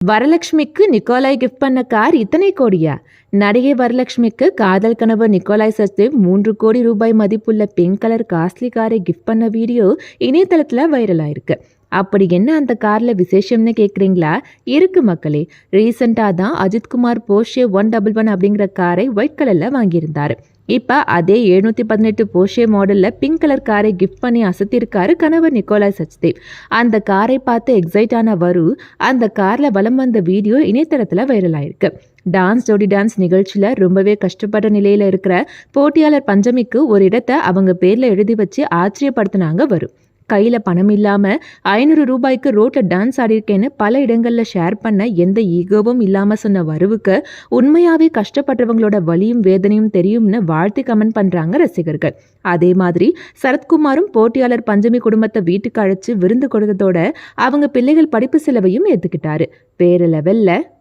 வரலட்சுமிக்கு நிக்கோலாய் gift பண்ண car இத்தனை கோடியா? நடிகை வரலட்சுமிக்கு காதல் கணவர் நிக்கோலாய் சச்தேவ் 3 கோடி ரூபாய் மதிப்புள்ள பிங்க் கலர் காஸ்ட்லி காரை கிஃப்ட் பண்ண வீடியோ இணையதளத்துல வைரல் ஆயிருக்கு. அப்படி என்ன அந்த கார்ல விசேஷம்னு கேக்குறீங்களா? இருக்கு மக்களே. ரீசெண்டா தான் அஜித்குமார் போர்ஷே 111 அப்படிங்கிற காரை ஒயிட் கலர்ல வாங்கியிருந்தாரு. இப்ப அதே 718 போர்ஷே மாடல்ல பிங்க் கலர் காரை கிஃப்ட் பண்ணி அசத்திருக்காரு கணவர் நிக்கோலாய் சச்தேவ். அந்த காரை பார்த்து எக்ஸைட் ஆன வரு அந்த கார்ல வலம் வந்த வீடியோ இணையதளத்துல வைரல் ஆயிருக்கு. ஜோடி டான்ஸ் நிகழ்ச்சியில ரொம்பவே கஷ்டப்படுற நிலையில இருக்கிற போட்டியாளர் பஞ்சமிக்கு ஒரு இடத்தை அவங்க பேர்ல எழுதி வச்சு ஆச்சரியப்படுத்தினாங்க வரு. கையில பணம் இல்லாம 500 ரூபாய்க்கு ரோட்ல டான்ஸ் ஆடிருக்கேன்னு பல இடங்கள்ல ஷேர் பண்ண எந்த ஈகோவும் இல்லாம சொன்ன வருவுக்கு உண்மையாவே கஷ்டப்படுறவங்களோட வலியும் வேதனையும் தெரியும்னு வாழ்த்து கமெண்ட் பண்றாங்க ரசிகர்கள். அதே மாதிரி சரத்குமாரும் போட்டியாளர் பஞ்சமி குடும்பத்தை வீட்டுக்கு அழைச்சு விருந்து கொடுத்ததோட அவங்க பிள்ளைகள் படிப்பு செலவையும் ஏத்துக்கிட்டாரு. வேற லெவல்ல